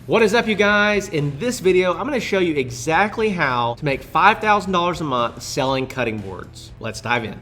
What is up, you guys? In this video, I'm going to show you exactly how to make $5,000 a month selling cutting boards. Let's dive in.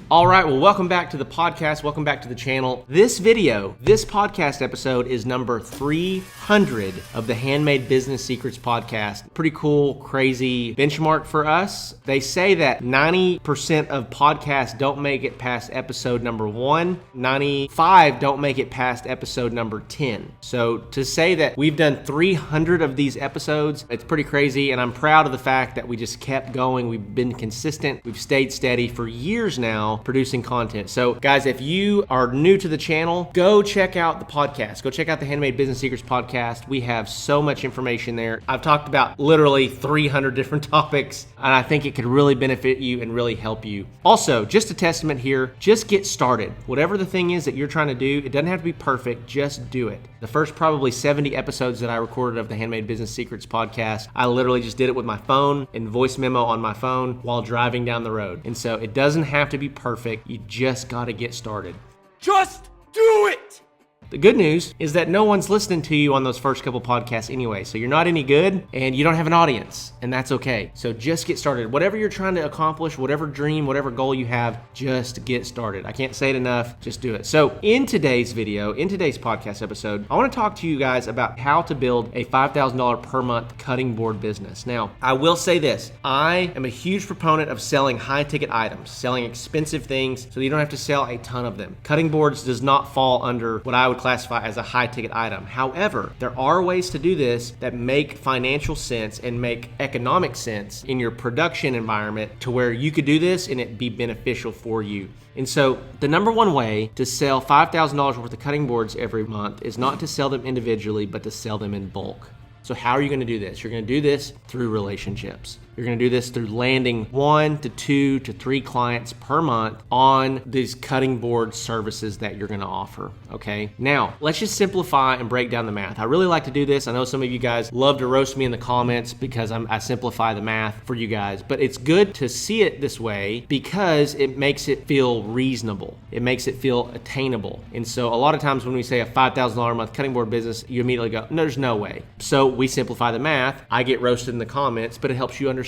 All right, well, welcome back to the podcast. Welcome back to the channel. This podcast episode is number 300 of the Handmade Business Secrets podcast. Pretty cool, crazy benchmark for us. They say that 90% of podcasts don't make it past episode number 1. 95 don't make it past episode number 10. So to say that we've done 300 of these episodes, it's pretty crazy, and I'm proud of the fact that we just kept going. We've been consistent. We've stayed steady for years now, producing content. So guys, if you are new to the channel, go check out the podcast. Go check out the Handmade Business Secrets podcast. We have so much information there. I've talked about literally 300 different topics, and I think it could really benefit you and really help you. Also, just a testament here, just get started. Whatever the thing is that you're trying to do, it doesn't have to be perfect, just do it. The first probably 70 episodes that I recorded of the Handmade Business Secrets podcast, I literally just did it with my phone and voice memo on my phone while driving down the road. And so it doesn't have to be perfect. You just got to get started. Just do it! The good news is that no one's listening to you on those first couple podcasts anyway, so you're not any good and you don't have an audience, and that's okay. So just get started. Whatever you're trying to accomplish, whatever dream, whatever goal you have, just get started. I can't say it enough, just do it. So in today's video, in today's podcast episode, I want to talk to you guys about how to build a $5,000 per month cutting board business. Now, I will say this, I am a huge proponent of selling high ticket items, selling expensive things so you don't have to sell a ton of them. Cutting boards does not fall under what I would classify as a high ticket item. However, there are ways to do this that make financial sense and make economic sense in your production environment to where you could do this and it be beneficial for you. And so the number one way to sell $5,000 worth of cutting boards every month is not to sell them individually, but to sell them in bulk. So how are you going to do this? You're going to do this through relationships. You're going to do this through landing 1 to 2 to 3 clients per month on these cutting board services that you're going to offer, okay? Now, let's just simplify and break down the math. I really like to do this. I know some of you guys love to roast me in the comments because I simplify the math for you guys, but it's good to see it this way because it makes it feel reasonable. It makes it feel attainable. And so a lot of times when we say a $5,000 a month cutting board business, you immediately go, no, there's no way. So we simplify the math. I get roasted in the comments, but it helps you understand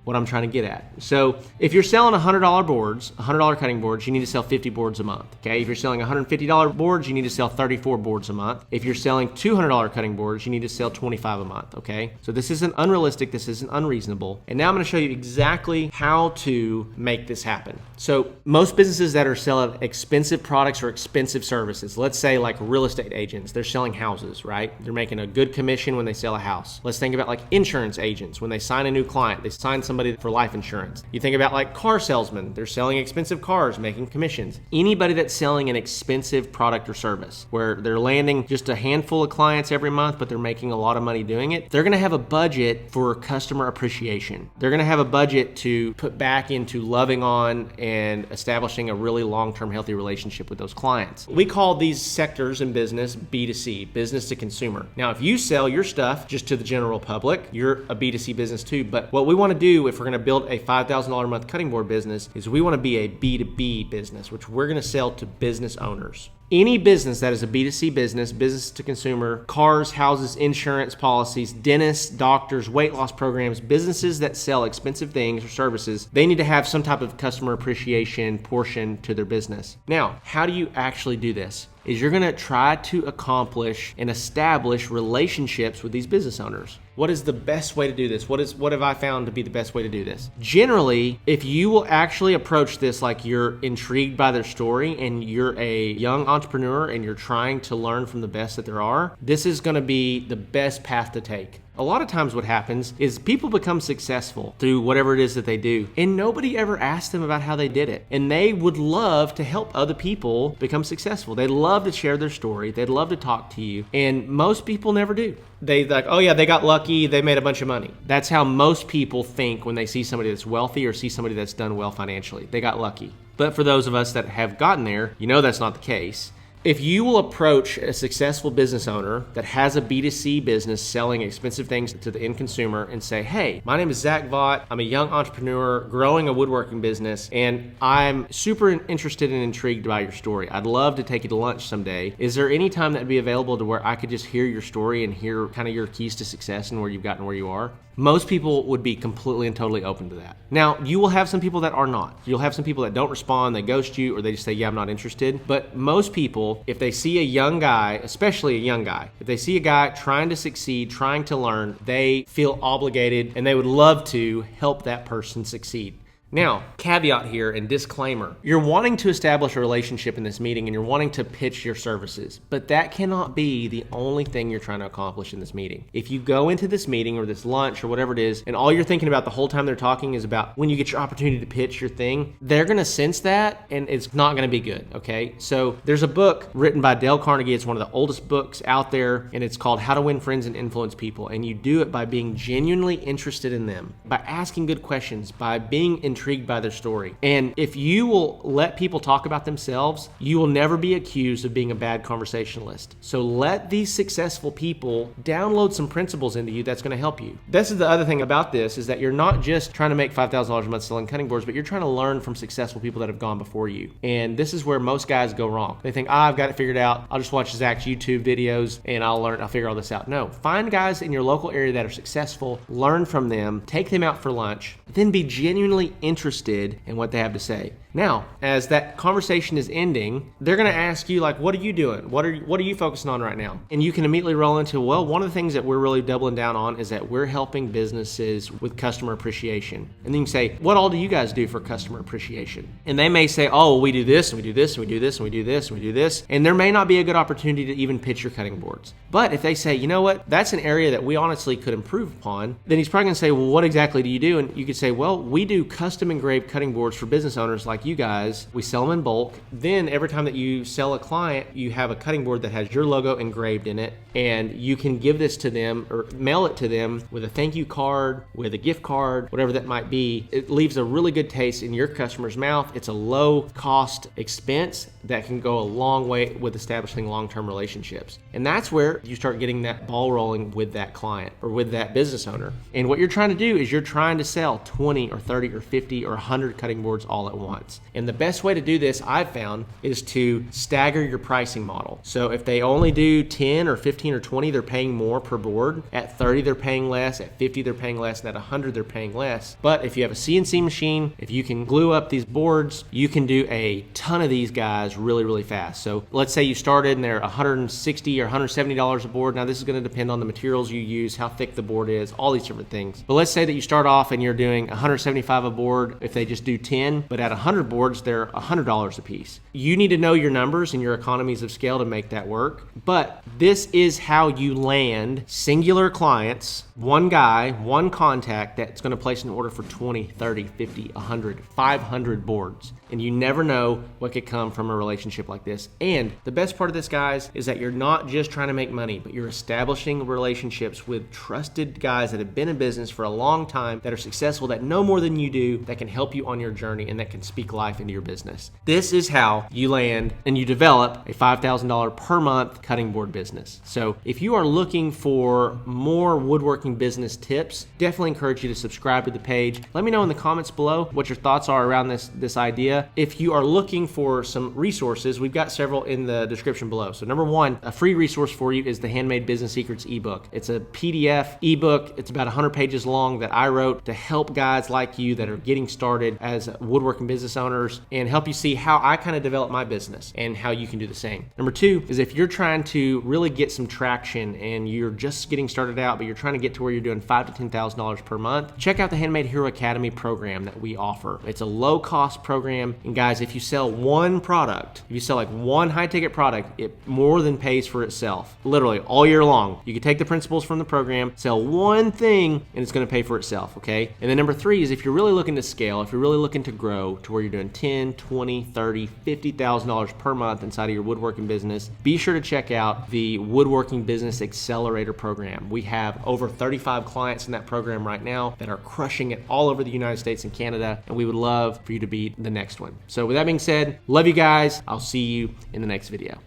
what I'm trying to get at. So if you're selling $100 boards, $100 cutting boards, you need to sell 50 boards a month. Okay. If you're selling $150 boards, you need to sell 34 boards a month. If you're selling $200 cutting boards, you need to sell 25 a month. Okay. So this isn't unrealistic. This isn't unreasonable. And now I'm going to show you exactly how to make this happen. So most businesses that are selling expensive products or expensive services, let's say like real estate agents, they're selling houses, right? They're making a good commission when they sell a house. Let's think about like insurance agents. When they sign a new client, they sign somebody for life insurance. You think about like car salesmen, they're selling expensive cars, making commissions. Anybody that's selling an expensive product or service where they're landing just a handful of clients every month, but they're making a lot of money doing it, they're gonna have a budget for customer appreciation. They're gonna have a budget to put back into loving on and establishing a really long-term healthy relationship with those clients. We call these sectors in business B2C, business to consumer. Now, if you sell your stuff just to the general public, you're a B2C business too, but what we want to do if we're going to build a $5,000 a month cutting board business is we want to be a B2B business, which we're going to sell to business owners. Any business that is a B2C business, business to consumer, cars, houses, insurance policies, dentists, doctors, weight loss programs, businesses that sell expensive things or services, they need to have some type of customer appreciation portion to their business. Now, how do you actually do this? Is you're going to try to accomplish and establish relationships with these business owners. What is the best way to do this? What have I found to be the best way to do this? Generally, if you will actually approach this like you're intrigued by their story and you're a young entrepreneur and you're trying to learn from the best that there are, this is going to be the best path to take. A lot of times what happens is people become successful through whatever it is that they do, and nobody ever asks them about how they did it. And they would love to help other people become successful. They'd love to share their story. They'd love to talk to you. And most people never do. They like, oh yeah, they got lucky. They made a bunch of money. That's how most people think when they see somebody that's wealthy or see somebody that's done well financially. They got lucky. But for those of us that have gotten there, you know that's not the case. If you will approach a successful business owner that has a B2C business selling expensive things to the end consumer and say, hey, my name is Zach Vaught. I'm a young entrepreneur growing a woodworking business, and I'm super interested and intrigued by your story. I'd love to take you to lunch someday. Is there any time that would be available to where I could just hear your story and hear kind of your keys to success and where you've gotten where you are? Most people would be completely and totally open to that. Now, you will have some people that are not. You'll have some people that don't respond, they ghost you, or they just say, yeah, I'm not interested. But most people, if they see a young guy, especially a young guy, if they see a guy trying to succeed, trying to learn, they feel obligated and they would love to help that person succeed. Now, caveat here and disclaimer, you're wanting to establish a relationship in this meeting and you're wanting to pitch your services, but that cannot be the only thing you're trying to accomplish in this meeting. If you go into this meeting or this lunch or whatever it is, and all you're thinking about the whole time they're talking is about when you get your opportunity to pitch your thing, they're gonna sense that and it's not gonna be good, okay? So there's a book written by Dale Carnegie, it's one of the oldest books out there, and it's called How to Win Friends and Influence People, and you do it by being genuinely interested in them, by asking good questions, by being intrigued by their story. And if you will let people talk about themselves, you will never be accused of being a bad conversationalist. So let these successful people download some principles into you that's going to help you. This is the other thing about this, is that you're not just trying to make $5,000 a month selling cutting boards, but you're trying to learn from successful people that have gone before you. And this is where most guys go wrong. They think, I've got it figured out. I'll just watch Zach's YouTube videos and I'll figure all this out. No, find guys in your local area that are successful, learn from them, take them out for lunch, then be genuinely interested in what they have to say. Now, as that conversation is ending, they're going to ask you, like, what are you doing? What are you focusing on right now? And you can immediately roll into, well, one of the things that we're really doubling down on is that we're helping businesses with customer appreciation. And then you can say, what all do you guys do for customer appreciation? And they may say, oh, we do this, and we do this, and we do this, and we do this, and we do this. And there may not be a good opportunity to even pitch your cutting boards. But if they say, you know what, that's an area that we honestly could improve upon, then he's probably going to say, well, what exactly do you do? And you could say, well, we do custom engraved cutting boards for business owners like you guys. We sell them in bulk. Then every time that you sell a client, you have a cutting board that has your logo engraved in it, and you can give this to them or mail it to them with a thank you card, with a gift card, whatever that might be. It leaves a really good taste in your customer's mouth. It's a low cost expense that can go a long way with establishing long-term relationships. And that's where you start getting that ball rolling with that client or with that business owner. And what you're trying to do is you're trying to sell 20 or 30 or 50 or 100 cutting boards all at once. And the best way to do this, I've found, is to stagger your pricing model. So if they only do 10 or 15 or 20, they're paying more per board. At 30, they're paying less. At 50, they're paying less. And at 100, they're paying less. But if you have a CNC machine, if you can glue up these boards, you can do a ton of these guys really, really fast. So let's say you started and they're $160 or $170 a board. Now this is going to depend on the materials you use, how thick the board is, all these different things. But let's say that you start off and you're doing $175 a board if they just do 10, but at 100 boards, they're $100 a piece. You need to know your numbers and your economies of scale to make that work. But this is how you land singular clients, one guy, one contact that's going to place an order for 20, 30, 50, 100, 500 boards. And you never know what could come from a relationship like this. And the best part of this, guys, is that you're not just trying to make money, but you're establishing relationships with trusted guys that have been in business for a long time, that are successful, that know more than you do, that can help you on your journey and that can speak life into your business. This is how you land and you develop a $5,000 per month cutting board business. So if you are looking for more woodworking business tips, definitely encourage you to subscribe to the page. Let me know in the comments below what your thoughts are around this idea. If you are looking for some resources, we've got several in the description below. So number one, a free resource for you is the Handmade Business Secrets ebook. It's a PDF ebook. It's about 100 pages long that I wrote to help guys like you that are getting started as woodworking business owners and help you see how I kind of develop my business and how you can do the same. Number two is if you're trying to really get some traction and you're just getting started out, but you're trying to get to where you're doing $5,000 to $10,000 per month, check out the Handmade Hero Academy program that we offer. It's a low cost program. And guys, if you sell one product, if you sell like one high ticket product, it more than pays for itself, literally all year long. You can take the principles from the program, sell one thing, and it's going to pay for itself, okay? And then number three is if you're really looking to scale, if you're really looking to grow to where you're doing $10, $20, $30, $50,000 per month inside of your woodworking business, be sure to check out the Woodworking Business Accelerator program. We have over 35 clients in that program right now that are crushing it all over the United States and Canada, and we would love for you to be the next one. So with that being said, love you guys. I'll see you in the next video.